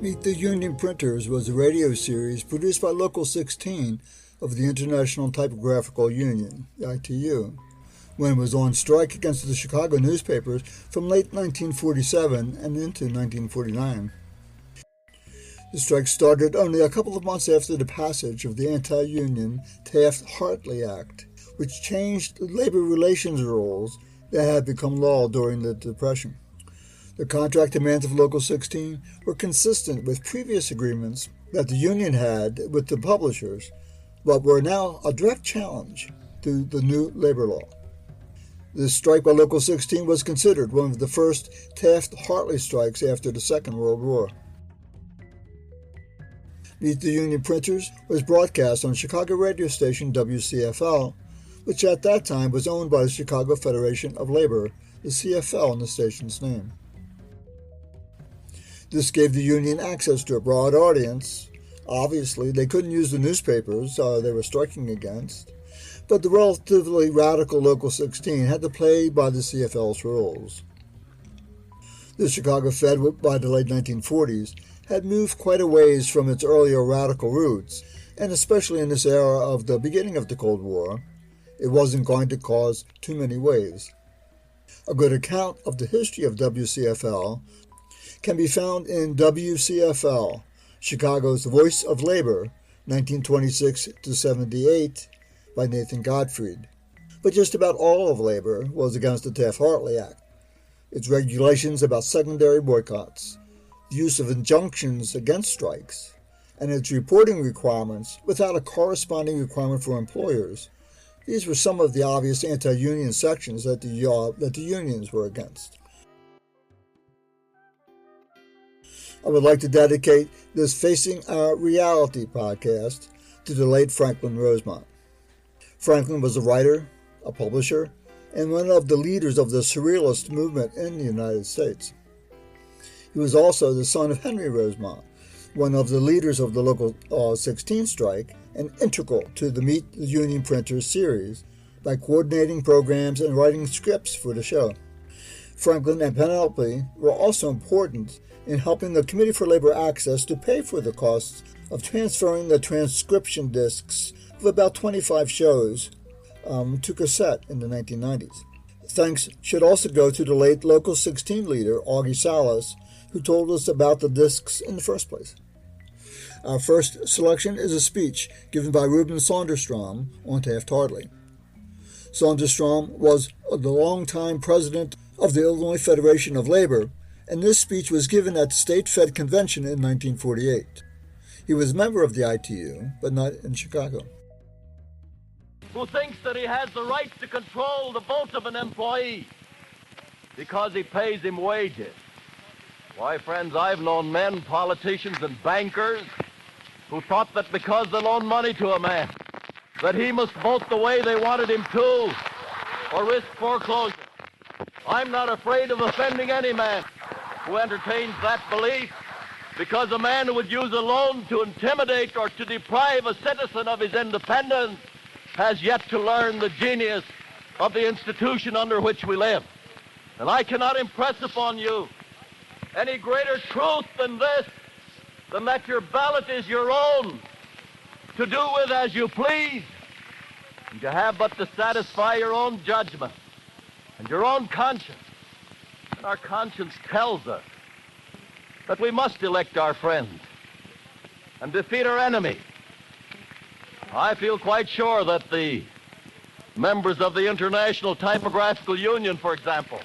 Meet the Union Printers was a radio series produced by Local 16 of the International Typographical Union, the ITU, when it was on strike against the Chicago newspapers from late 1947 and into 1949. The strike started only a couple of months after the passage of the anti-union Taft-Hartley Act, which changed the labor relations rules that had become law during the Depression. The contract demands of Local 16 were consistent with previous agreements that the union had with the publishers, but were now a direct challenge to the new labor law. This strike by Local 16 was considered one of the first Taft-Hartley strikes after the Second World War. Meet the Union Printers was broadcast on Chicago radio station WCFL, which at that time was owned by the Chicago Federation of Labor, the CFL in the station's name. This gave the union access to a broad audience. Obviously, they couldn't use the newspapers they were striking against, but the relatively radical Local 16 had to play by the CFL's rules. The Chicago Fed, by the late 1940s, had moved quite a ways from its earlier radical roots, and especially in this era of the beginning of the Cold War, it wasn't going to cause too many waves. A good account of the history of WCFL can be found in WCFL, Chicago's Voice of Labor, 1926-78, by Nathan Gottfried. But just about all of labor was against the Taft-Hartley Act, its regulations about secondary boycotts, the use of injunctions against strikes, and its reporting requirements without a corresponding requirement for employers. These were some of the obvious anti-union sections that the unions were against. I would like to dedicate this Facing Our Reality podcast to the late Franklin Rosemont. Franklin was a writer, a publisher, and one of the leaders of the Surrealist movement in the United States. He was also the son of Henry Rosemont, one of the leaders of the Local 16 strike, and integral to the Meet the Union Printers series by coordinating programs and writing scripts for the show. Franklin and Penelope were also important in helping the Committee for Labor Access to pay for the costs of transferring the transcription discs of about 25 shows to cassette in the 1990s. Thanks should also go to the late Local 16 leader, Augie Salas, who told us about the discs in the first place. Our first selection is a speech given by Reuben Saunderstrom on Taft-Hartley. Saunderstrom was the longtime president of the Illinois Federation of Labor, and this speech was given at the State Fed Convention in 1948. He was a member of the ITU, but not in Chicago. Who thinks that he has the right to control the vote of an employee because he pays him wages. Why, friends, I've known men, politicians, and bankers who thought that because they loaned money to a man, that he must vote the way they wanted him to, or risk foreclosure. I'm not afraid of offending any man who entertains that belief, because a man who would use a loan to intimidate or to deprive a citizen of his independence has yet to learn the genius of the institution under which we live. And I cannot impress upon you any greater truth than this, than that your ballot is your own, to do with as you please, and you have but to satisfy your own judgment and your own conscience. And our conscience tells us that we must elect our friends and defeat our enemy. I feel quite sure that the members of the International Typographical Union, for example,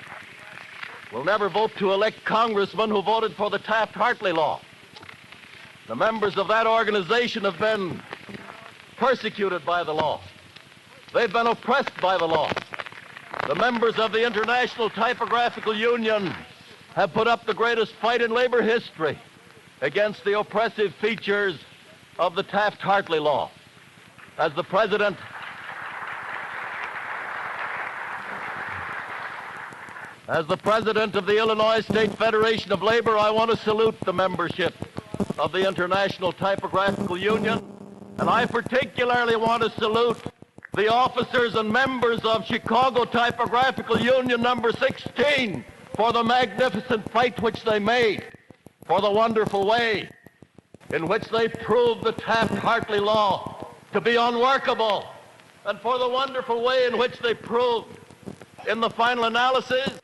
will never vote to elect congressmen who voted for the Taft-Hartley law. The members of that organization have been persecuted by the law. They've been oppressed by the law. The members of the International Typographical Union have put up the greatest fight in labor history against the oppressive features of the Taft-Hartley law. As the president of the Illinois State Federation of Labor, I want to salute the membership of the International Typographical Union, and I particularly want to salute the officers and members of Chicago Typographical Union number 16 for the magnificent fight which they made for the wonderful way in which they proved the Taft-Hartley law to be unworkable, and for the wonderful way in which they proved in the final analysis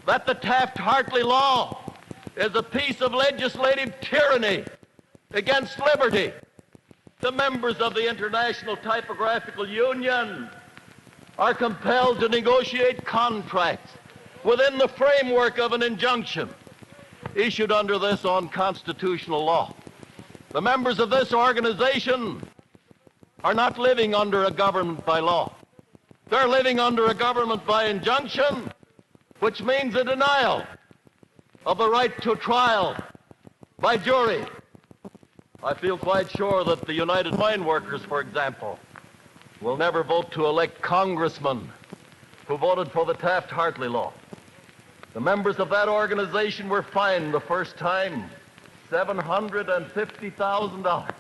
that the Taft-Hartley law is a piece of legislative tyranny against liberty. The members of the International Typographical Union are compelled to negotiate contracts within the framework of an injunction issued under this unconstitutional law. The members of this organization are not living under a government by law. They're living under a government by injunction, which means a denial of the right to trial by jury. I feel quite sure that the United Mine Workers, for example, will never vote to elect congressmen who voted for the Taft-Hartley law. The members of that organization were fined the first time $750,000.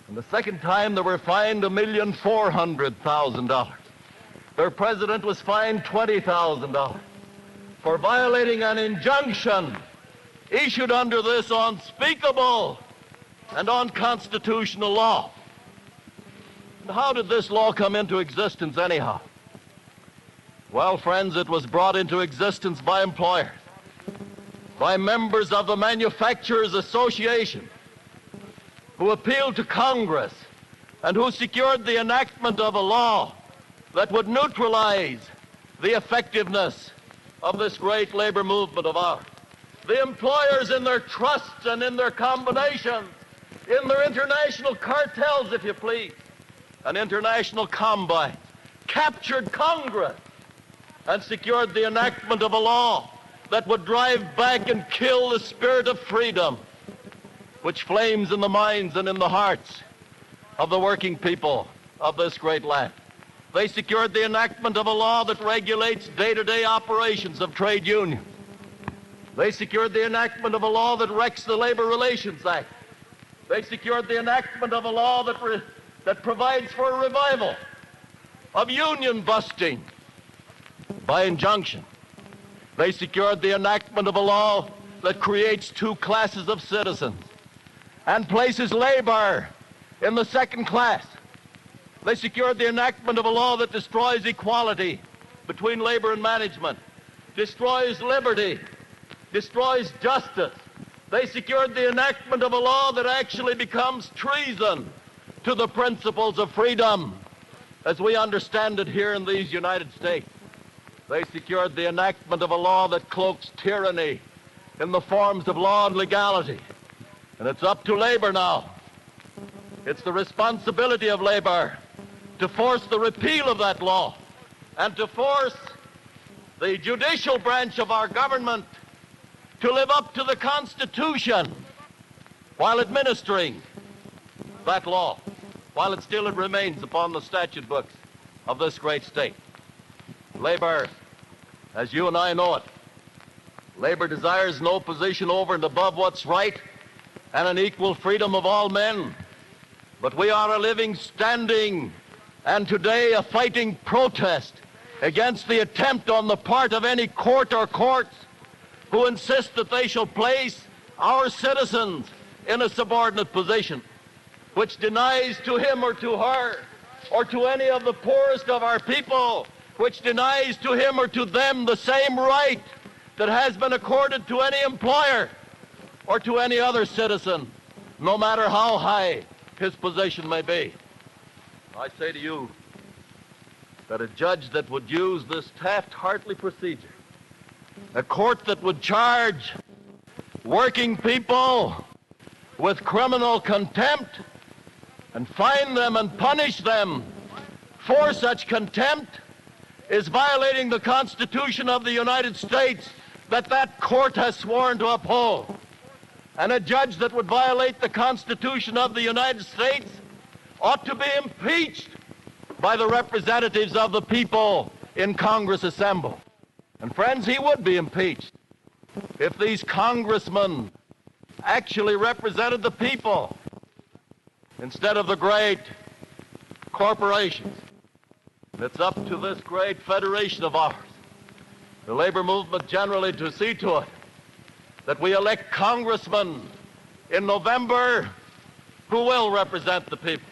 And the second time they were fined $1,400,000. Their president was fined $20,000 for violating an injunction issued under this unspeakable and unconstitutional law. And how did this law come into existence anyhow? Well, friends, it was brought into existence by employers, by members of the Manufacturers Association, who appealed to Congress and who secured the enactment of a law that would neutralize the effectiveness of this great labor movement of ours. The employers in their trusts and in their combinations, in their international cartels, if you please, and international combines, captured Congress and secured the enactment of a law that would drive back and kill the spirit of freedom which flames in the minds and in the hearts of the working people of this great land. They secured the enactment of a law that regulates day-to-day operations of trade unions. They secured the enactment of a law that wrecks the Labor Relations Act. They secured the enactment of a law that provides for a revival of union busting by injunction. They secured the enactment of a law that creates two classes of citizens and places labor in the second class. They secured the enactment of a law that destroys equality between labor and management, destroys liberty, destroys justice. They secured the enactment of a law that actually becomes treason to the principles of freedom as we understand it here in these United States. They secured the enactment of a law that cloaks tyranny in the forms of law and legality. And it's up to labor now. It's the responsibility of labor to force the repeal of that law and to force the judicial branch of our government to live up to the Constitution while administering that law, while it still remains upon the statute books of this great state. Labor, as you and I know it, labor desires no position over and above what's right and an equal freedom of all men. But we are a living, standing, and today a fighting protest against the attempt on the part of any court or courts who insist that they shall place our citizens in a subordinate position, which denies to him or to her or to any of the poorest of our people, which denies to him or to them the same right that has been accorded to any employer or to any other citizen, no matter how high his position may be. I say to you that a judge that would use this Taft-Hartley procedure, a court that would charge working people with criminal contempt and fine them and punish them for such contempt, is violating the Constitution of the United States that court has sworn to uphold. And a judge that would violate the Constitution of the United States ought to be impeached by the representatives of the people in Congress assembled. And friends, he would be impeached if these congressmen actually represented the people instead of the great corporations. It's up to this great federation of ours, the labor movement generally, to see to it that we elect congressmen in November who will represent the people.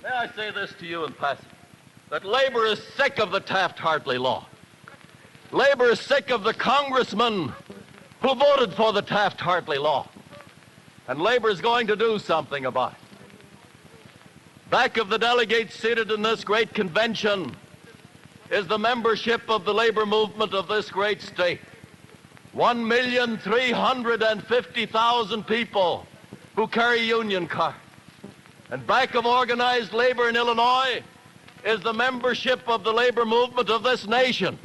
May I say this to you in passing, that Labor is sick of the Taft-Hartley law. Labor is sick of the congressmen who voted for the Taft-Hartley law. And Labor is going to do something about it. Back of the delegates seated in this great convention is the membership of the labor movement of this great state. 1,350,000 people who carry union cards. And back of organized labor in Illinois is the membership of the labor movement of this nation.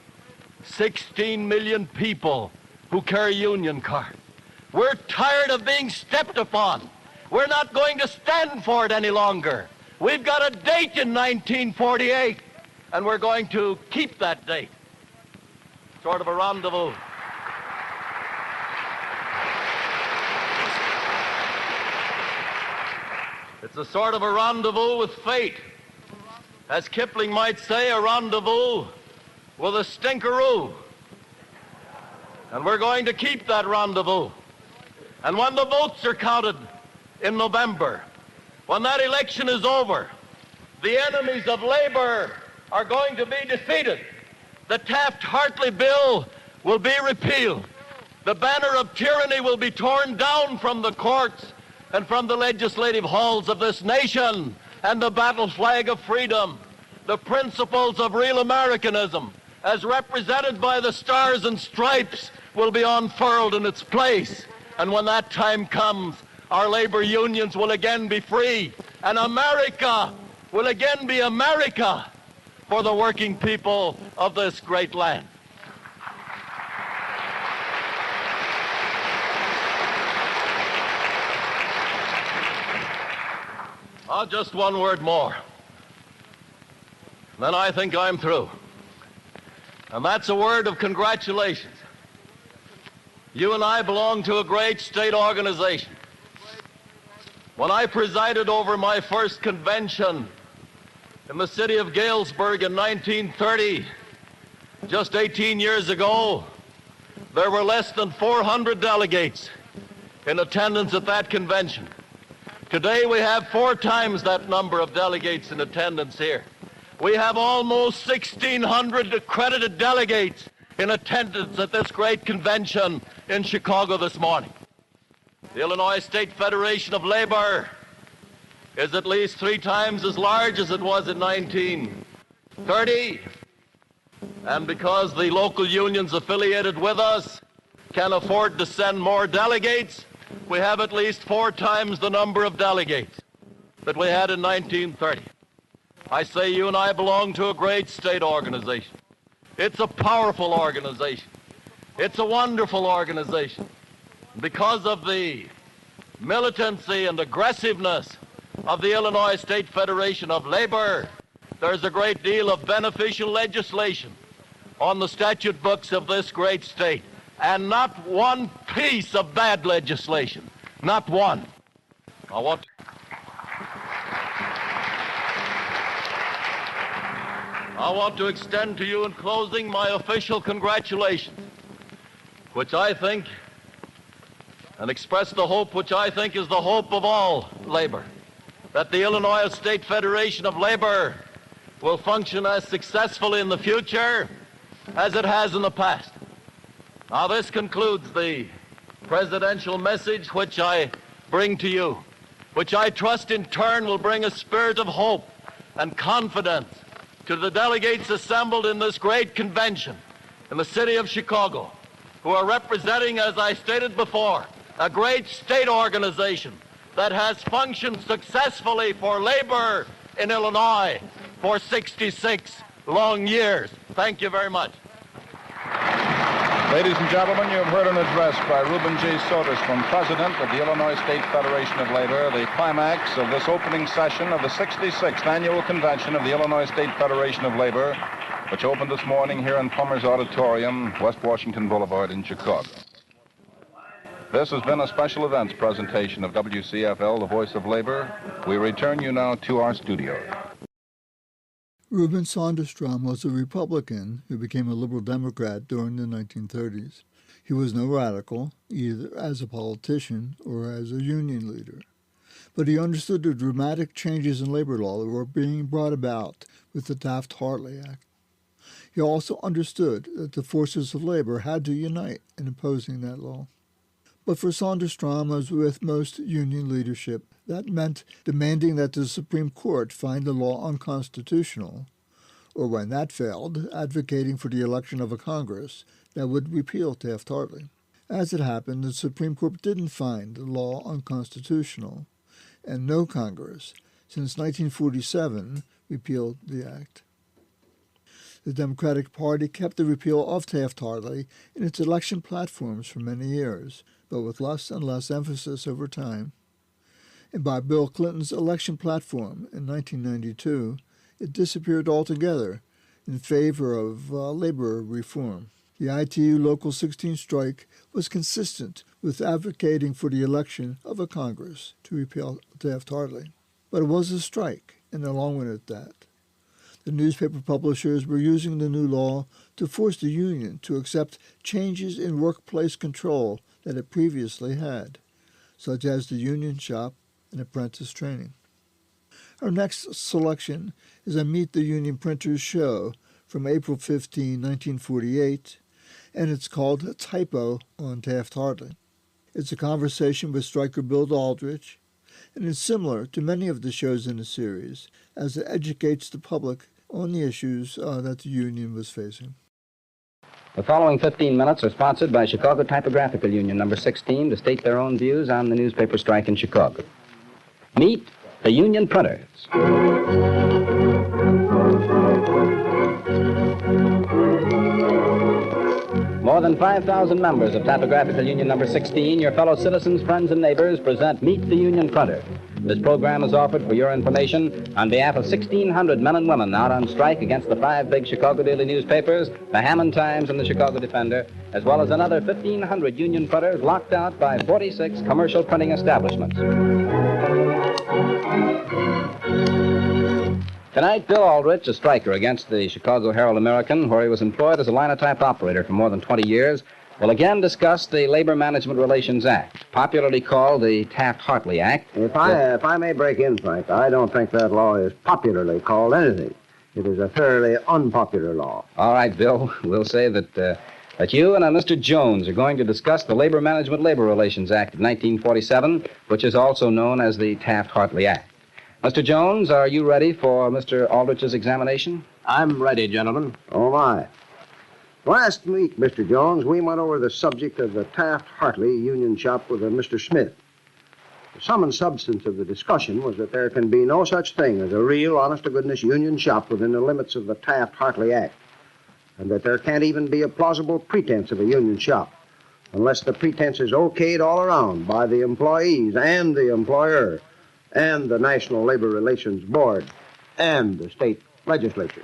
16 million people who carry union cards. We're tired of being stepped upon. We're not going to stand for it any longer. We've got a date in 1948, and we're going to keep that date. Sort of a rendezvous. It's a sort of a rendezvous with fate. As Kipling might say, a rendezvous with a stinkeroo. And we're going to keep that rendezvous. And when the votes are counted in November, when that election is over, the enemies of labor are going to be defeated. The Taft-Hartley bill will be repealed. The banner of tyranny will be torn down from the courts and from the legislative halls of this nation, and the battle flag of freedom, the principles of real Americanism, as represented by the Stars and Stripes, will be unfurled in its place. And when that time comes, our labor unions will again be free, and America will again be America for the working people of this great land. Just one word more. Then I think I'm through. And that's a word of congratulations. You and I belong to a great state organization. When I presided over my first convention in the city of Galesburg in 1930, just 18 years ago, there were less than 400 delegates in attendance at that convention. Today we have 4 times that number of delegates in attendance here. We have almost 1,600 accredited delegates in attendance at this great convention in Chicago this morning. The Illinois State Federation of Labor is at least 3 times as large as it was in 1930. And because the local unions affiliated with us can afford to send more delegates, we have at least 4 times the number of delegates that we had in 1930. I say you and I belong to a great state organization. It's a powerful organization. It's a wonderful organization. Because of the militancy and aggressiveness of the Illinois State Federation of Labor, there's a great deal of beneficial legislation on the statute books of this great state, and not one piece of bad legislation, not one. I want to extend to you in closing my official congratulations, which I think, and express the hope which I think is the hope of all labor, that the Illinois State Federation of Labor will function as successfully in the future as it has in the past. Now, this concludes the presidential message which I bring to you, which I trust in turn will bring a spirit of hope and confidence to the delegates assembled in this great convention in the city of Chicago, who are representing, as I stated before, a great state organization that has functioned successfully for labor in Illinois for 66 long years. Thank you very much. Ladies and gentlemen, you have heard an address by Reuben J. Sotis, from President of the Illinois State Federation of Labor, the climax of this opening session of the 66th Annual Convention of the Illinois State Federation of Labor, which opened this morning here in Plummer's Auditorium, West Washington Boulevard in Chicago. This has been a special events presentation of WCFL, the Voice of Labor. We return you now to our studio. Reuben Sonderstrom was a Republican who became a Liberal Democrat during the 1930s. He was no radical, either as a politician or as a union leader, but he understood the dramatic changes in labor law that were being brought about with the Taft-Hartley Act. He also understood that the forces of labor had to unite in opposing that law. But for Saunders Strom, as with most union leadership, that meant demanding that the Supreme Court find the law unconstitutional, or when that failed, advocating for the election of a Congress that would repeal Taft-Hartley. As it happened, the Supreme Court didn't find the law unconstitutional, and no Congress, since 1947, repealed the act. The Democratic Party kept the repeal of Taft-Hartley in its election platforms for many years, but with less and less emphasis over time. And by Bill Clinton's election platform in 1992, it disappeared altogether in favor of labor reform. The ITU Local 16 strike was consistent with advocating for the election of a Congress to repeal Taft-Hartley. But it was a strike, and along with it that. The newspaper publishers were using the new law to force the union to accept changes in workplace control that it previously had, such as the union shop and apprentice training. Our next selection is a Meet the Union Printers show from April 15, 1948, and it's called Typo on Taft-Hartley. It's a conversation with striker Bill Aldrich, and it's similar to many of the shows in the series, as it educates the public on the issues that the union was facing. The following 15 minutes are sponsored by Chicago Typographical Union number 16 to state their own views on the newspaper strike in Chicago. Meet the Union Printers. More than 5,000 members of Typographical Union number 16, your fellow citizens, friends, and neighbors, present Meet the Union Printer. This program is offered for your information on behalf of 1,600 men and women out on strike against the 5 big Chicago daily newspapers, the Hammond Times and the Chicago Defender, as well as another 1,500 union printers locked out by 46 commercial printing establishments. Tonight, Bill Aldrich, a striker against the Chicago Herald-American, where he was employed as a linotype operator for more than 20 years, will again discuss the Labor Management Relations Act, popularly called the Taft-Hartley Act. If I may break in, Frank, I don't think that law is popularly called anything. It is a thoroughly unpopular law. All right, Bill, we'll say that you and Mr. Jones are going to discuss the Labor Management Labor Relations Act of 1947, which is also known as the Taft-Hartley Act. Mr. Jones, are you ready for Mr. Aldrich's examination? I'm ready, gentlemen. Oh, my. Last week, Mr. Jones, we went over the subject of the Taft-Hartley union shop with Mr. Smith. The sum and substance of the discussion was that there can be no such thing as a real, honest-to-goodness union shop within the limits of the Taft-Hartley Act, and that there can't even be a plausible pretense of a union shop unless the pretense is okayed all around by the employees and the employer and the National Labor Relations Board and the state legislature.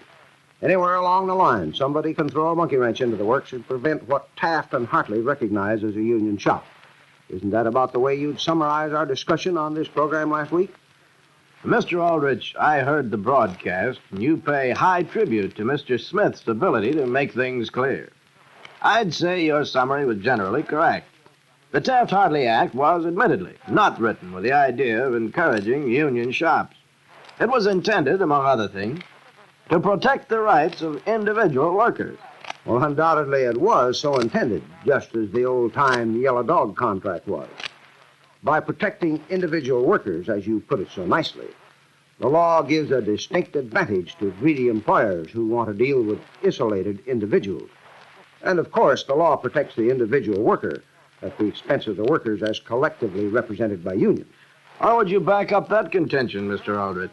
Anywhere along the line, somebody can throw a monkey wrench into the works and prevent what Taft and Hartley recognize as a union shop. Isn't that about the way you'd summarize our discussion on this program last week? Mr. Aldrich, I heard the broadcast, and you pay high tribute to Mr. Smith's ability to make things clear. I'd say your summary was generally correct. The Taft-Hartley Act was, admittedly, not written with the idea of encouraging union shops. It was intended, among other things, to protect the rights of individual workers. Well, undoubtedly it was so intended, just as the old-time Yellow Dog contract was. By protecting individual workers, as you put it so nicely, the law gives a distinct advantage to greedy employers who want to deal with isolated individuals. And, of course, the law protects the individual worker at the expense of the workers as collectively represented by unions. How would you back up that contention, Mr. Aldrich?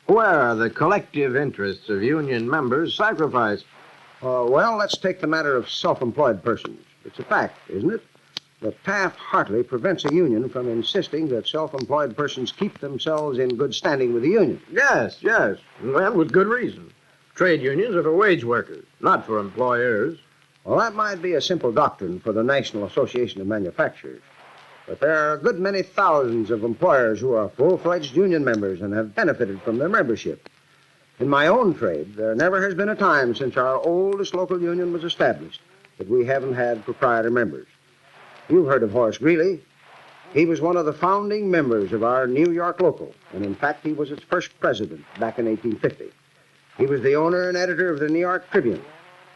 Where are the collective interests of union members sacrificed? Well, let's take the matter of self-employed persons. It's a fact, isn't it, that Taft-Hartley prevents a union from insisting that self-employed persons keep themselves in good standing with the union. Yes, and with good reason. Trade unions are for wage workers, not for employers. Well, that might be a simple doctrine for the National Association of Manufacturers. But there are a good many thousands of employers who are full-fledged union members and have benefited from their membership. In my own trade, there never has been a time since our oldest local union was established that we haven't had proprietor members. You've heard of Horace Greeley. He was one of the founding members of our New York local, and in fact, he was its first president back in 1850. He was the owner and editor of the New York Tribune,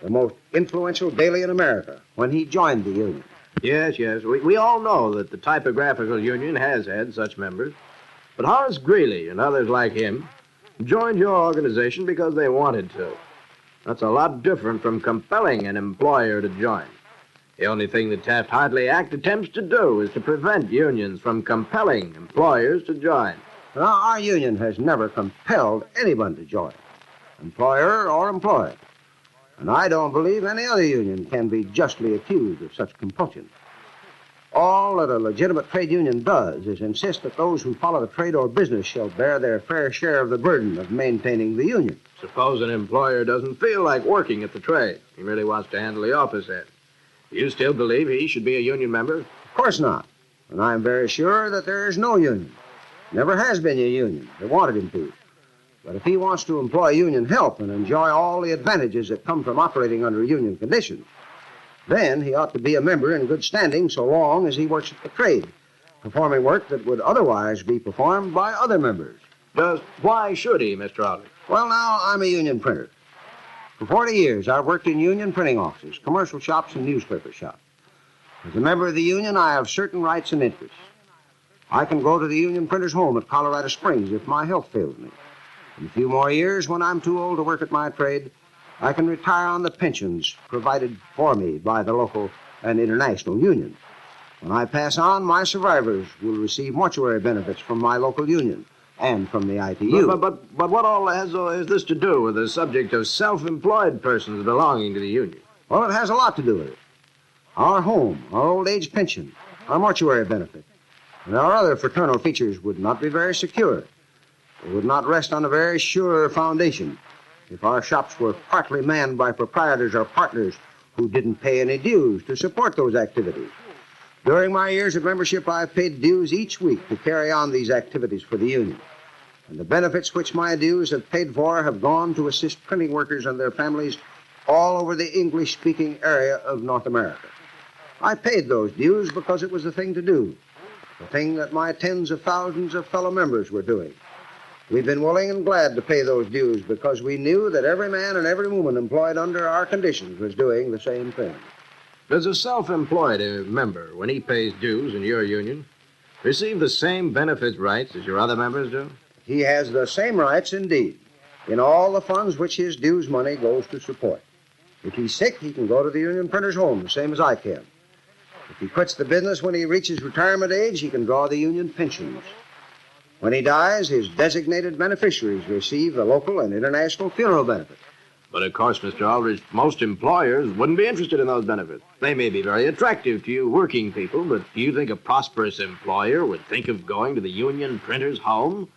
the most influential daily in America, when he joined the Union. Yes. We all know that the Typographical Union has had such members. But Horace Greeley and others like him joined your organization because they wanted to. That's a lot different from compelling an employer to join. The only thing the Taft-Hartley Act attempts to do is to prevent unions from compelling employers to join. Now, our union has never compelled anyone to join, employer or employed. And I don't believe any other union can be justly accused of such compulsion. All that a legitimate trade union does is insist that those who follow the trade or business shall bear their fair share of the burden of maintaining the union. Suppose an employer doesn't feel like working at the trade. He really wants to handle the office end. Do you still believe he should be a union member? Of course not. And I'm very sure that there is no union. Never has been a union that wanted him to. But if he wants to employ union help and enjoy all the advantages that come from operating under union conditions, then he ought to be a member in good standing so long as he works at the trade, performing work that would otherwise be performed by other members. Just why should he, Mr. Aldrich? Well, now, I'm a union printer. For 40 years, I've worked in union printing offices, commercial shops, and newspaper shops. As a member of the union, I have certain rights and interests. I can go to the union printer's home at Colorado Springs if my health fails me. In a few more years, when I'm too old to work at my trade, I can retire on the pensions provided for me by the local and international union. When I pass on, my survivors will receive mortuary benefits from my local union and from the ITU. But what all has this to do with the subject of self-employed persons belonging to the union? Well, it has a lot to do with it. Our home, our old age pension, our mortuary benefit, and our other fraternal features would not be very secure. They would not rest on a very sure foundation if our shops were partly manned by proprietors or partners who didn't pay any dues to support those activities. During my years of membership, I've paid dues each week to carry on these activities for the union. And the benefits which my dues have paid for have gone to assist printing workers and their families all over the English-speaking area of North America. I paid those dues because it was the thing to do, the thing that my tens of thousands of fellow members were doing. We've been willing and glad to pay those dues because we knew that every man and every woman employed under our conditions was doing the same thing. Does a self-employed member, when he pays dues in your union, receive the same benefits rights as your other members do? He has the same rights, indeed, in all the funds which his dues money goes to support. If he's sick, he can go to the union printer's home, the same as I can. If he quits the business when he reaches retirement age, he can draw the union pensions. When he dies, his designated beneficiaries receive the local and international funeral benefits. But of course, Mr. Aldrich, most employers wouldn't be interested in those benefits. They may be very attractive to you working people, but do you think a prosperous employer would think of going to the union printer's home?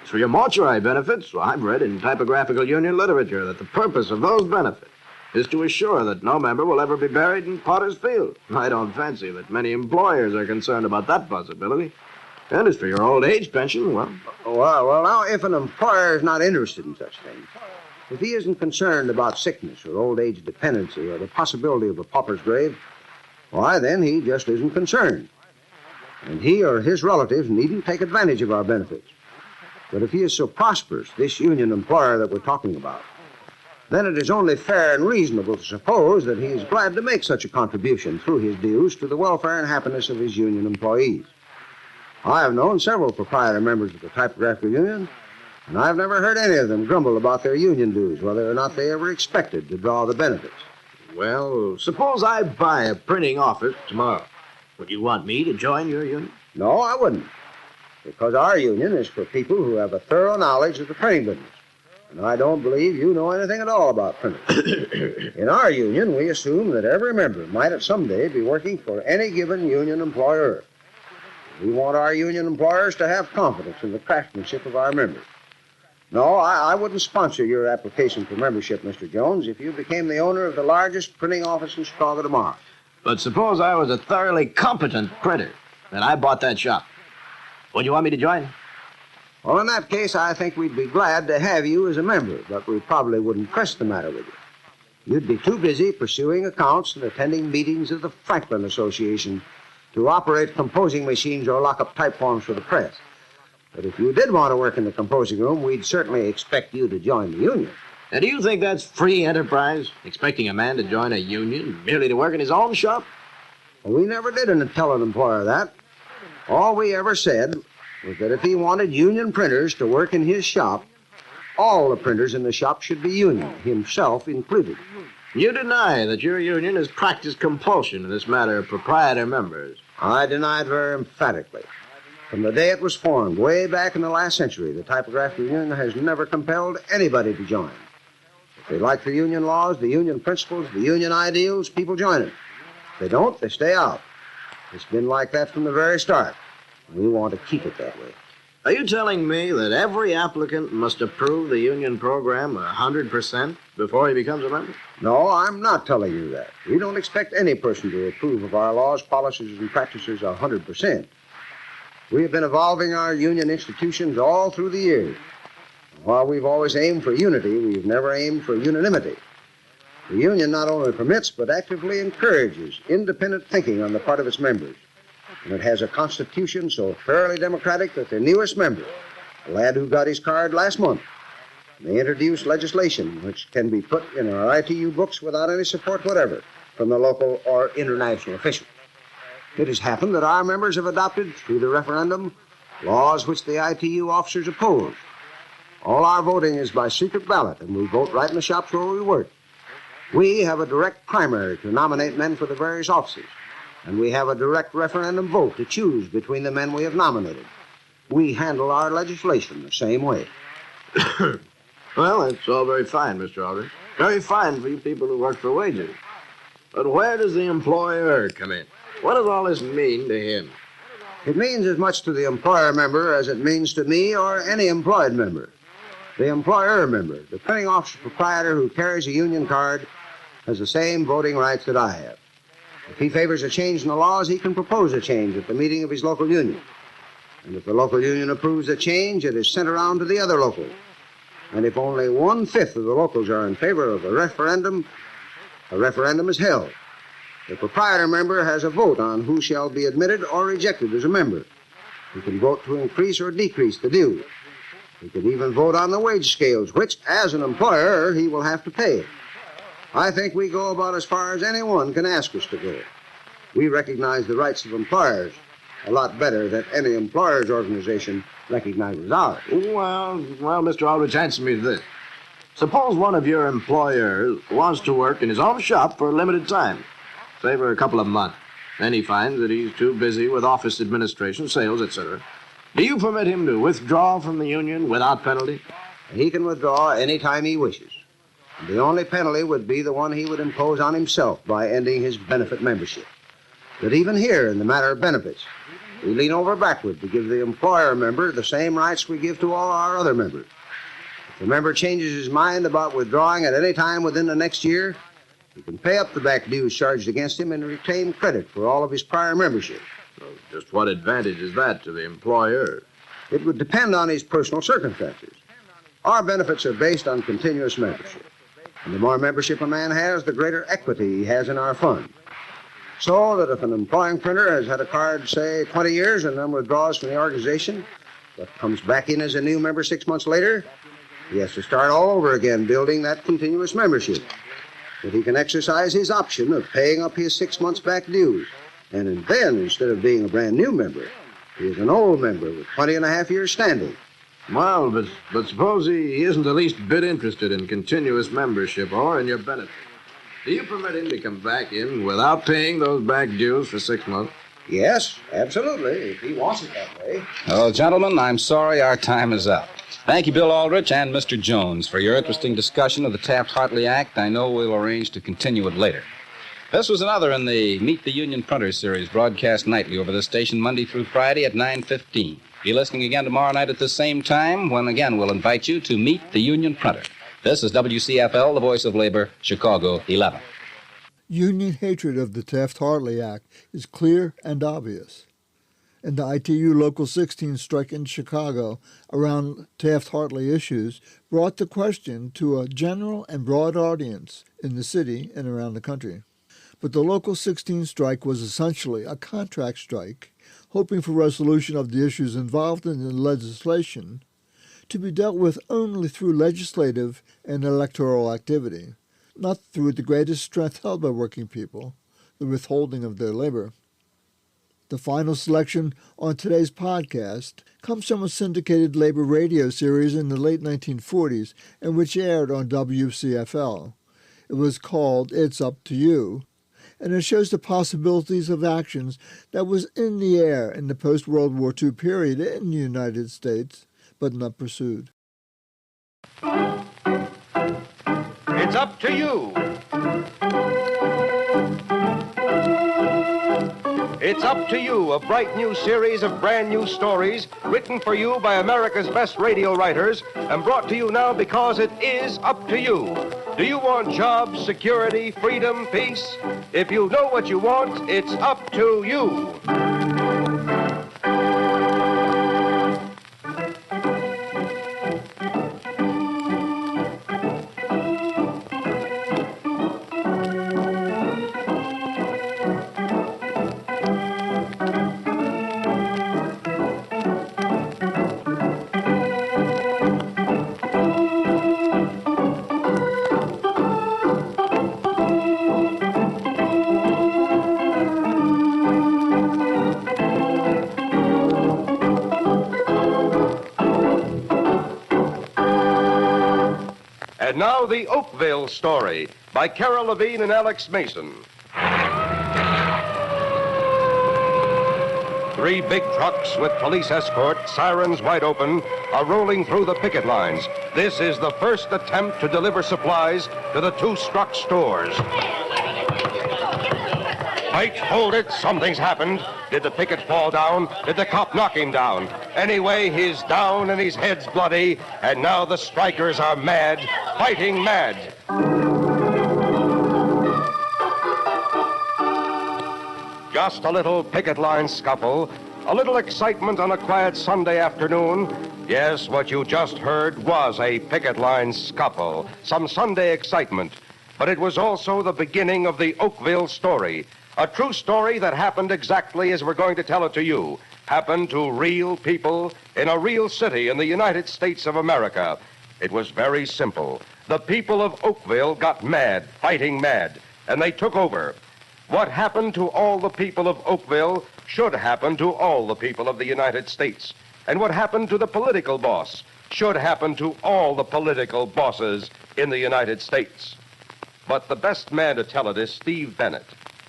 As for your mortuary benefits, well, I've read in typographical union literature that the purpose of those benefits is to assure that no member will ever be buried in Potter's Field. I don't fancy that many employers are concerned about that possibility. And as for your old age pension, well, now, if an employer is not interested in such things, if he isn't concerned about sickness or old age dependency or the possibility of a pauper's grave, why, then he just isn't concerned. And he or his relatives needn't take advantage of our benefits. But if he is so prosperous, this union employer that we're talking about, then it is only fair and reasonable to suppose that he is glad to make such a contribution through his dues to the welfare and happiness of his union employees. I have known several proprietor members of the Typographical Union, and I've never heard any of them grumble about their union dues, whether or not they ever expected to draw the benefits. well, suppose I buy a printing office tomorrow. Would you want me to join your union? No, I wouldn't, because our union is for people who have a thorough knowledge of the printing business. And I don't believe you know anything at all about printing. In our union, we assume that every member might at some day be working for any given union employer. We want our union employers to have confidence in the craftsmanship of our members. No, I wouldn't sponsor your application for membership, Mr. Jones, if you became the owner of the largest printing office in Chicago tomorrow. But suppose I was a thoroughly competent printer, and I bought that shop. Would you want me to join? Well, in that case, I think we'd be glad to have you as a member, but we probably wouldn't press the matter with you. You'd be too busy pursuing accounts and attending meetings of the Franklin Association to operate composing machines or lock up type forms for the press. But if you did want to work in the composing room, we'd certainly expect you to join the union. Now, do you think that's free enterprise? Expecting a man to join a union merely to work in his own shop? Well, we never did tell an employer that. All we ever said was that if he wanted union printers to work in his shop, all the printers in the shop should be union, himself included. You deny that your union has practiced compulsion in this matter of proprietor members. I deny it very emphatically. From the day it was formed, way back in the last century, the Typographic Union has never compelled anybody to join. If they like the union laws, the union principles, the union ideals, people join it. If they don't, they stay out. It's been like that from the very start. We want to keep it that way. Are you telling me that every applicant must approve the union program 100% before he becomes a member? No, I'm not telling you that. We don't expect any person to approve of our laws, policies, and practices 100%. We have been evolving our union institutions all through the years. While we've always aimed for unity, we've never aimed for unanimity. The union not only permits, but actively encourages independent thinking on the part of its members. And it has a constitution so thoroughly democratic that the newest member, a lad who got his card last month, may introduce legislation which can be put in our ITU books without any support whatever from the local or international officials. It has happened that our members have adopted, through the referendum, laws which the ITU officers oppose. All our voting is by secret ballot, and we vote right in the shops where we work. We have a direct primary to nominate men for the various offices, and we have a direct referendum vote to choose between the men we have nominated. We handle our legislation the same way. Well, that's all very fine, Mr. Aldrich. Very fine for you people who work for wages. But where does the employer come in? What does all this mean to him? It means as much to the employer member as it means to me or any employed member. The employer member, the printing office proprietor who carries a union card, has the same voting rights that I have. If he favors a change in the laws, he can propose a change at the meeting of his local union. And if the local union approves the change, it is sent around to the other locals. And if only 1/5 of the locals are in favor of a referendum is held. The proprietor member has a vote on who shall be admitted or rejected as a member. He can vote to increase or decrease the dues. He can even vote on the wage scales, which, as an employer, he will have to pay. I think we go about as far as anyone can ask us to go. We recognize the rights of employers a lot better than any employers' organization recognizes ours. Well, Mr. Aldrich, answer me this. Suppose one of your employers wants to work in his own shop for a limited time, say for a couple of months. Then he finds that he's too busy with office administration, sales, etc. Do you permit him to withdraw from the union without penalty? He can withdraw any time he wishes. The only penalty would be the one he would impose on himself by ending his benefit membership. But even here, in the matter of benefits, we lean over backward to give the employer member the same rights we give to all our other members. If the member changes his mind about withdrawing at any time within the next year, he can pay up the back dues charged against him and retain credit for all of his prior membership. Well, just what advantage is that to the employer? It would depend on his personal circumstances. Our benefits are based on continuous membership. And the more membership a man has, the greater equity he has in our fund. So that if an employing printer has had a card, say, 20 years and then withdraws from the organization, but comes back in as a new member 6 months later, he has to start all over again building that continuous membership. But he can exercise his option of paying up his 6 months back dues. And then, instead of being a brand new member, he is an old member with 20 and a half years standing. Well, but suppose he isn't the least bit interested in continuous membership or in your benefit. Do you permit him to come back in without paying those back dues for 6 months? Yes, absolutely, if he wants it that way. Well, gentlemen, I'm sorry our time is up. Thank you, Bill Aldrich and Mr. Jones, for your interesting discussion of the Taft-Hartley Act. I know we'll arrange to continue it later. This was another in the Meet the Union Printers series, broadcast nightly over the station Monday through Friday at 9:15. Be listening again tomorrow night at the same time, when again we'll invite you to Meet the Union Printer. This is WCFL, the Voice of Labor, Chicago 11. Union hatred of the Taft-Hartley Act is clear and obvious. and the ITU Local 16 strike in Chicago around Taft-Hartley issues brought the question to a general and broad audience in the city and around the country. But the Local 16 strike was essentially a contract strike, hoping for resolution of the issues involved in the legislation to be dealt with only through legislative and electoral activity, not through the greatest strength held by working people, the withholding of their labor. The final selection on today's podcast comes from a syndicated labor radio series in the late 1940s and which aired on WCFL. It was called It's Up to You, and it shows the possibilities of actions that was in the air in the post-World War II period in the United States, but not pursued. It's up to you. It's Up to You, a bright new series of brand new stories written for you by America's best radio writers and brought to you now because it is up to you. Do you want jobs, security, freedom, peace? If you know what you want, it's up to you. And now the Oakville Story by Carol Levine and Alex Mason. 3 big trucks with police escort, sirens wide open, are rolling through the picket lines. This is the first attempt to deliver supplies to the 2 struck stores. Wait, hold it, something's happened. Did the picket fall down? Did the cop knock him down? Anyway, he's down and his head's bloody, and now the strikers are mad, fighting mad. Just a little picket line scuffle, a little excitement on a quiet Sunday afternoon. Yes, what you just heard was a picket line scuffle, some Sunday excitement. But it was also the beginning of the Oakville Story, a true story that happened exactly as we're going to tell it to you. Happened to real people in a real city in the United States of America. It was very simple. The people of Oakville got mad, fighting mad, and they took over. What happened to all the people of Oakville should happen to all the people of the United States. And what happened to the political boss should happen to all the political bosses in the United States. But the best man to tell it is Steve Bennett.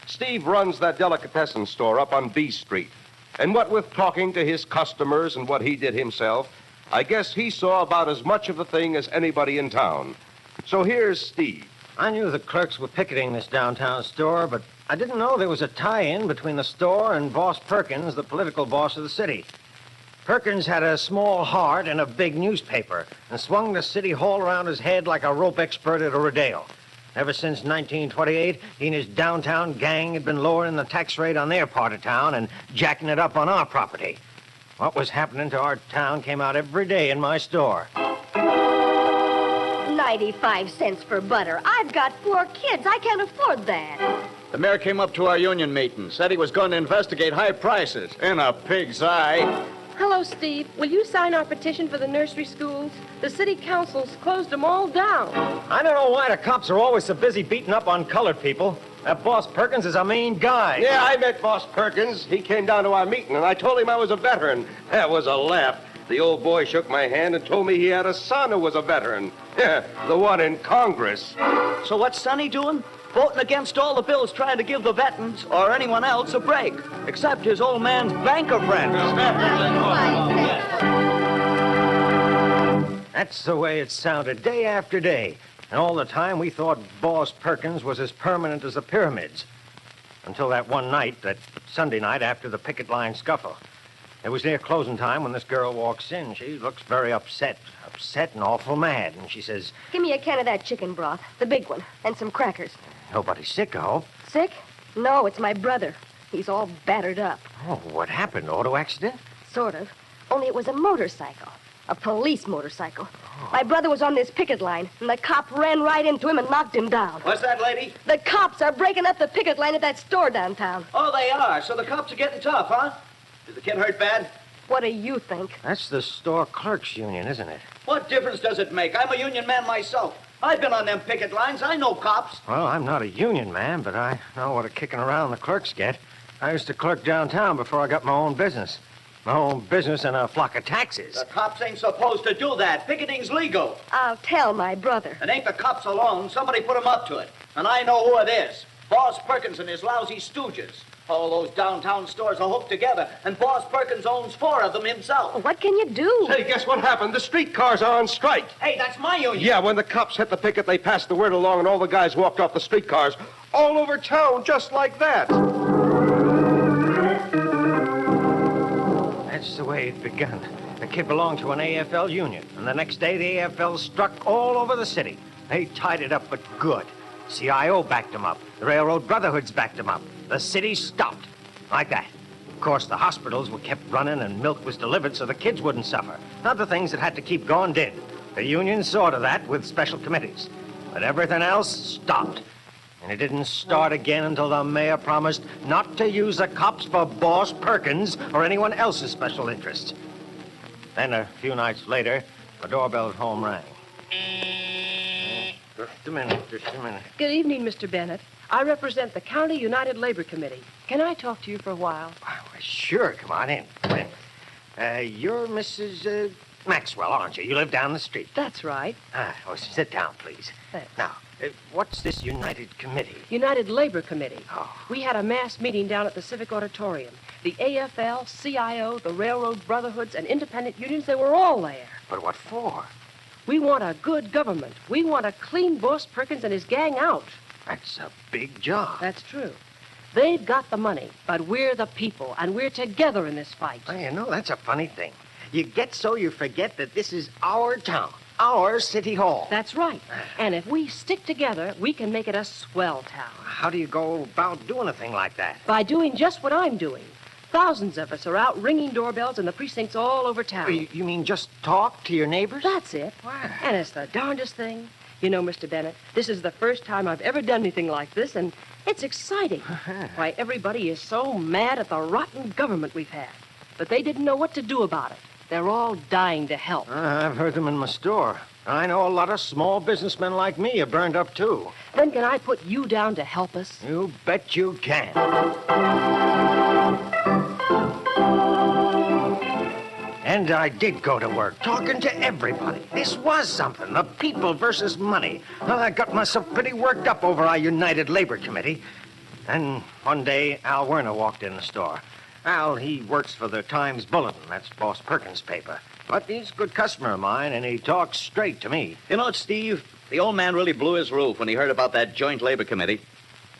Steve runs that delicatessen store up on B Street. And what with talking to his customers and what he did himself, I guess he saw about as much of the thing as anybody in town. So here's Steve. I knew the clerks were picketing this downtown store, but I didn't know there was a tie-in between the store and Boss Perkins, the political boss of the city. Perkins had a small heart and a big newspaper and swung the city hall around his head like a rope expert at a rodeo. Ever since 1928, he and his downtown gang had been lowering the tax rate on their part of town and jacking it up on our property. What was happening to our town came out every day in my store. 95 cents for butter. I've got 4 kids. I can't afford that. The mayor came up to our union meeting, said he was going to investigate high prices. In a pig's eye. Hello, Steve. Will you sign our petition for the nursery schools? The city council's closed them all down. I don't know why the cops are always so busy beating up on colored people. That Boss Perkins is a mean guy. Yeah, I met Boss Perkins. He came down to our meeting, and I told him I was a veteran. That was a laugh. The old boy shook my hand and told me he had a son who was a veteran. Yeah, the one in Congress. So what's Sonny doing? Voting against all the bills trying to give the veterans or anyone else a break, except his old man's banker friends. That's the way it sounded day after day. And all the time we thought Boss Perkins was as permanent as the pyramids. Until that one night, that Sunday night after the picket line scuffle. It was near closing time when this girl walks in. She looks very upset and awful mad. And she says, "Give me a can of that chicken broth, the big one, and some crackers." "Nobody's sick, I hope." Sick? No, it's my brother. He's all battered up. Oh, what happened? Auto accident? Sort of. Only it was a motorcycle. A police motorcycle. My brother was on this picket line, and the cop ran right into him and knocked him down. What's that, lady? The cops are breaking up the picket line at that store downtown. Oh, they are. So the cops are getting tough, huh? Is the kid hurt bad? What do you think? That's the store clerks union, isn't it? What difference does it make? I'm a union man myself. I've been on them picket lines. I know cops. Well, I'm not a union man, but I know what a kicking around the clerks get. I used to clerk downtown before I got my own business. My own business and a flock of taxis. The cops ain't supposed to do that. Picketing's legal. I'll tell my brother. It ain't the cops alone. Somebody put 'em up to it. And I know who it is. Boss Perkins and his lousy stooges. All those downtown stores are hooked together, and Boss Perkins owns 4 of them himself. What can you do? Hey, guess what happened? The streetcars are on strike. Hey, that's my union. Yeah, when the cops hit the picket, they passed the word along, and all the guys walked off the streetcars all over town, just like that. That's the way it begun. The kid belonged to an AFL union, and the next day the AFL struck all over the city. They tied it up, but good. CIO backed him up. The Railroad Brotherhoods backed him up. The city stopped. Like that. Of course, the hospitals were kept running and milk was delivered so the kids wouldn't suffer. Other things that had to keep going did. The union saw to that with special committees. But everything else stopped. And it didn't start again until the mayor promised not to use the cops for Boss Perkins or anyone else's special interests. Then a few nights later, the doorbell at home rang. Just a minute. Good evening, Mr. Bennett. I represent the County United Labor Committee. Can I talk to you for a while? Sure, come on in. Come in. You're Mrs. Maxwell, aren't you? You live down the street. That's right. Sit down, please. Thanks. Now, what's this United Committee? United Labor Committee. We had a mass meeting down at the Civic Auditorium. The AFL, CIO, the Railroad Brotherhoods, and independent unions, they were all there. But what for? We want a good government. We want to clean Boss Perkins and his gang out. That's a big job. That's true. They've got the money, but we're the people, and we're together in this fight. Well, you know, that's a funny thing. You get so you forget that this is our town, our city hall. That's right. And if we stick together, we can make it a swell town. How do you go about doing a thing like that? By doing just what I'm doing. Thousands of us are out ringing doorbells in the precincts all over town. You mean just talk to your neighbors? That's it. Wow. And it's the darndest thing. You know, Mr. Bennett, this is the first time I've ever done anything like this, and it's exciting. Why, everybody is so mad at the rotten government we've had. But they didn't know what to do about it. They're all dying to help. I've heard them in my store. I know a lot of small businessmen like me are burned up, too. Then can I put you down to help us? You bet you can. And I did go to work, talking to everybody. This was something, the people versus money. I got myself pretty worked up over our United Labor Committee. Then one day, Al Werner walked in the store. Al, he works for the Times Bulletin. That's Boss Perkins' paper. But he's a good customer of mine, and he talks straight to me. You know, Steve, the old man really blew his roof when he heard about that joint labor committee.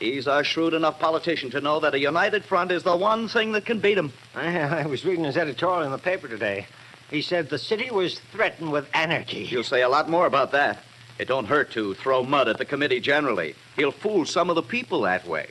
He's a shrewd enough politician to know that a united front is the one thing that can beat him. I was reading his editorial in the paper today. He said the city was threatened with anarchy. He'll say a lot more about that. It don't hurt to throw mud at the committee generally. He'll fool some of the people that way.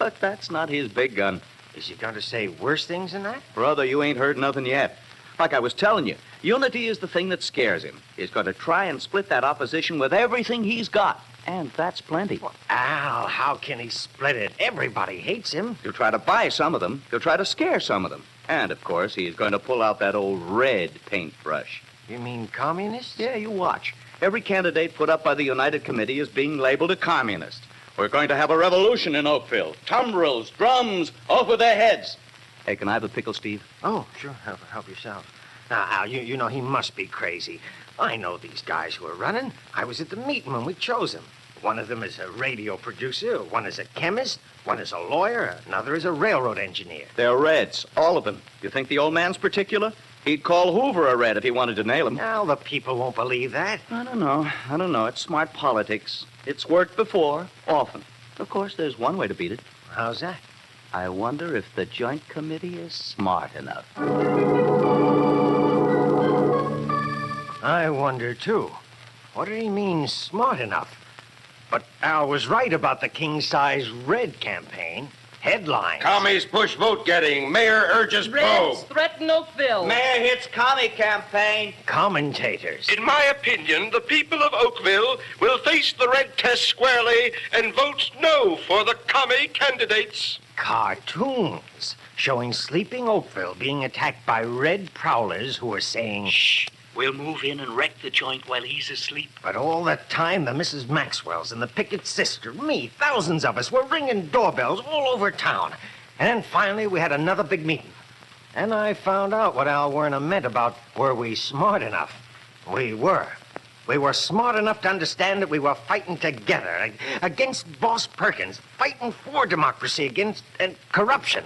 But that's not his big gun. Is he going to say worse things than that? Brother, you ain't heard nothing yet. Like I was telling you, unity is the thing that scares him. He's going to try and split that opposition with everything he's got. And that's plenty. Well, Al, how can he split it? Everybody hates him. He'll try to buy some of them. He'll try to scare some of them. And, of course, he's going to pull out that old red paintbrush. You mean communists? Yeah, you watch. Every candidate put up by the United Committee is being labeled a communist. We're going to have a revolution in Oakville. Tumbrils, drums, off with their heads. Hey, can I have a pickle, Steve? Oh, sure. Help yourself. Now, Al, you know he must be crazy. I know these guys who are running. I was at the meeting when we chose them. One of them is a radio producer, one is a chemist, one is a lawyer, another is a railroad engineer. They're Reds, all of them. You think the old man's particular? He'd call Hoover a Red if he wanted to nail him. Now, the people won't believe that. I don't know. It's smart politics. It's worked before, often. Of course, there's one way to beat it. How's that? I wonder if the Joint Committee is smart enough. I wonder, too. What did he mean, smart enough? But Al was right about the king-size red campaign. Headlines. Commies push vote getting. Mayor urges probe. Reds threaten Oakville. Mayor hits commie campaign. Commentators. In my opinion, the people of Oakville will face the red test squarely and vote no for the commie candidates. Cartoons showing sleeping Oakville being attacked by red prowlers who are saying, "Shh, We'll move in and wreck the joint while he's asleep." But all that time, the Mrs. Maxwells and the Pickett sister, me, thousands of us, were ringing doorbells all over town. And then finally, we had another big meeting. And I found out what Al Werner meant about were we smart enough. We were. We were smart enough to understand that we were fighting together against Boss Perkins, fighting for democracy against corruption.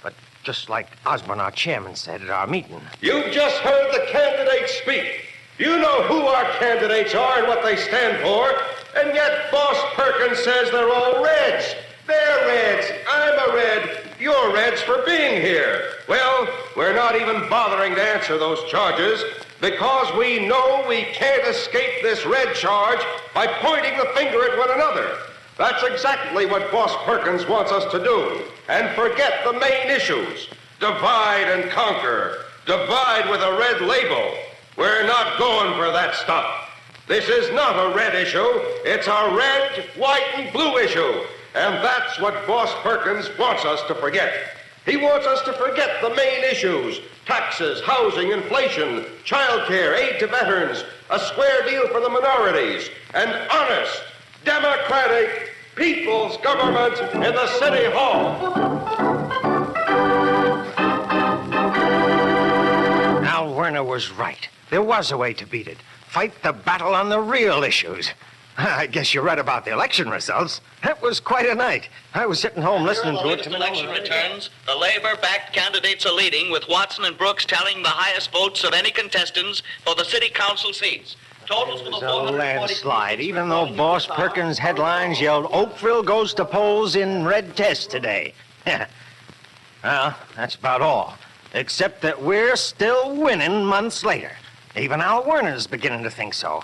But just like Osborne, our chairman, said at our meeting. You've just heard the candidates speak. You know who our candidates are and what they stand for, and yet Boss Perkins says they're all Reds. They're Reds. I'm a Red. You're Reds for being here. Well, we're not even bothering to answer those charges because we know we can't escape this Red charge by pointing the finger at one another. That's exactly what Boss Perkins wants us to do. And forget the main issues. Divide and conquer. Divide with a red label. We're not going for that stuff. This is not a red issue. It's a red, white, and blue issue. And that's what Boss Perkins wants us to forget. He wants us to forget the main issues. Taxes, housing, inflation, child care, aid to veterans, a square deal for the minorities, and honest, democratic, people's government in the City Hall. Al Werner was right. There was a way to beat it. Fight the battle on the real issues. I guess you read about the election results. That was quite a night. I was sitting home listening to it. Election returns. The Labor-backed candidates are leading, with Watson and Brooks tallying the highest votes of any contestants for the city council seats. Totals for the It was a landslide, even though Boss Perkins' headlines yelled, "Oakville goes to polls in red test today." Well, that's about all. Except that we're still winning months later. Even Al Werner's beginning to think so.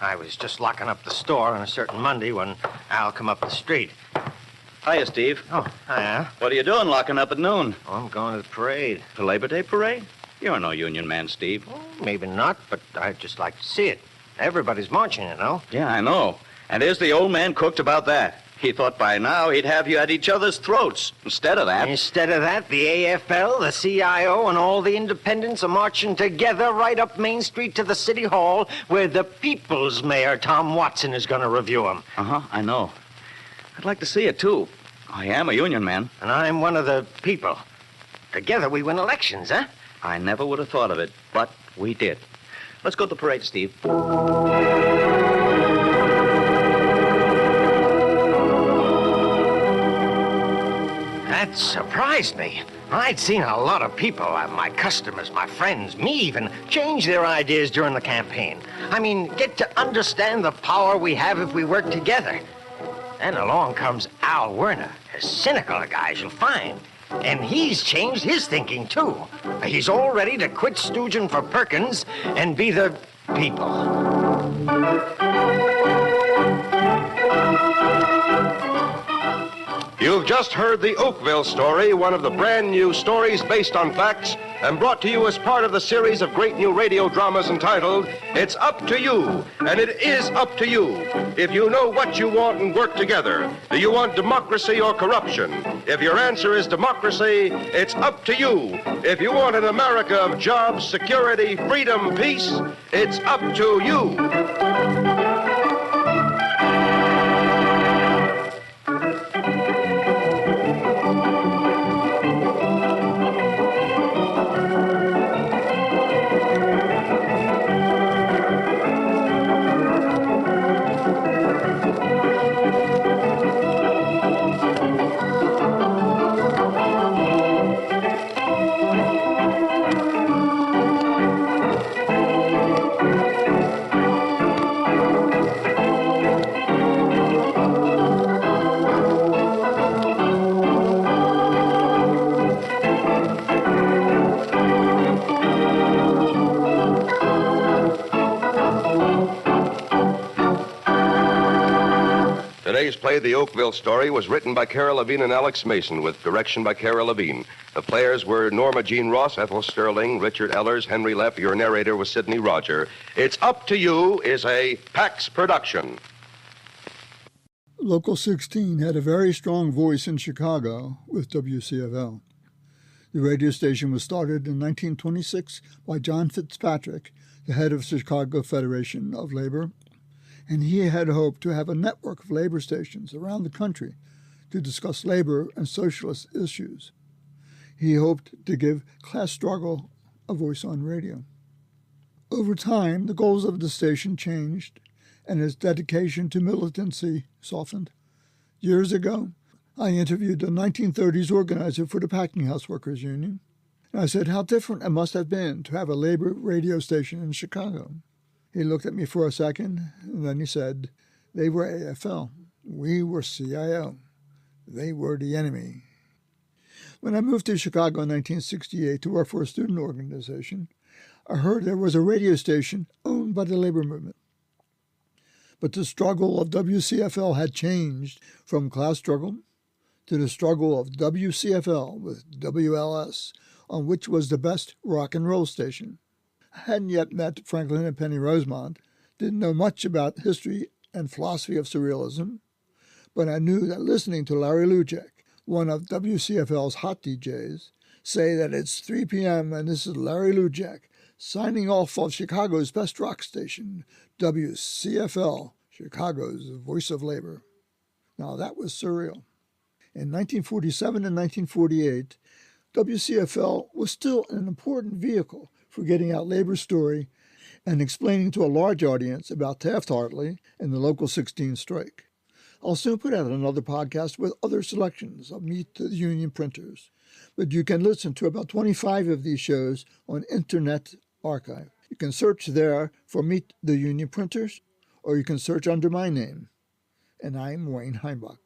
I was just locking up the store on a certain Monday when Al come up the street. Hiya, Steve. Oh, hiya. What are you doing locking up at noon? Oh, I'm going to the parade. The Labor Day parade? You're no union man, Steve. Maybe not, but I'd just like to see it. Everybody's marching, you know. Yeah, I know. And here's the old man cooked about that. He thought by now he'd have you at each other's throats. Instead of that, the AFL, the CIO, and all the independents are marching together right up Main Street to the City Hall, where the people's mayor, Tom Watson, is going to review him. I know. I'd like to see it, too. I am a union man. And I'm one of the people. Together we win elections, huh? I never would have thought of it, but we did. Let's go to the parade, Steve. That surprised me. I'd seen a lot of people, my customers, my friends, me even, change their ideas during the campaign. I mean, get to understand the power we have if we work together. Then along comes Al Werner, as cynical a guy as you'll find. And he's changed his thinking, too. He's all ready to quit stooging for Perkins and be the people. You've just heard the Oakville story, one of the brand new stories based on facts and brought to you as part of the series of great new radio dramas entitled It's Up to You, and it is up to you. If you know what you want and work together, do you want democracy or corruption? If your answer is democracy, it's up to you. If you want an America of jobs, security, freedom, peace, it's up to you. Today's play, The Oakville Story, was written by Carol Levine and Alex Mason with direction by Carol Levine. The players were Norma Jean Ross, Ethel Sterling, Richard Ellers, Henry Leff. Your narrator was Sidney Roger. It's Up to You is a Pax production. Local 16 had a very strong voice in Chicago with WCFL. The radio station was started in 1926 by John Fitzpatrick, the head of Chicago Federation of Labor, and he had hoped to have a network of labor stations around the country to discuss labor and socialist issues. He hoped to give class struggle a voice on radio. Over time, the goals of the station changed, and its dedication to militancy softened. Years ago, I interviewed a 1930s organizer for the Packing House Workers Union, and I said how different it must have been to have a labor radio station in Chicago. He looked at me for a second, and then he said, "They were AFL. We were CIO. They were the enemy." When I moved to Chicago in 1968 to work for a student organization, I heard there was a radio station owned by the labor movement. But the struggle of WCFL had changed from class struggle to the struggle of WCFL with WLS, on which was the best rock and roll station. I hadn't yet met Franklin and Penny Rosemont, didn't know much about history and philosophy of surrealism, but I knew that listening to Larry Lujek, one of WCFL's hot DJs, say that it's 3 p.m. and this is Larry Lujek signing off of Chicago's best rock station, WCFL, Chicago's voice of labor. Now that was surreal. In 1947 and 1948, WCFL was still an important vehicle for getting out labor's story and explaining to a large audience about Taft-Hartley and the Local 16 strike. I'll soon put out another podcast with other selections of Meet the Union Printers, but you can listen to about 25 of these shows on Internet Archive. You can search there for Meet the Union Printers, or you can search under my name, and I'm Wayne Heimbach.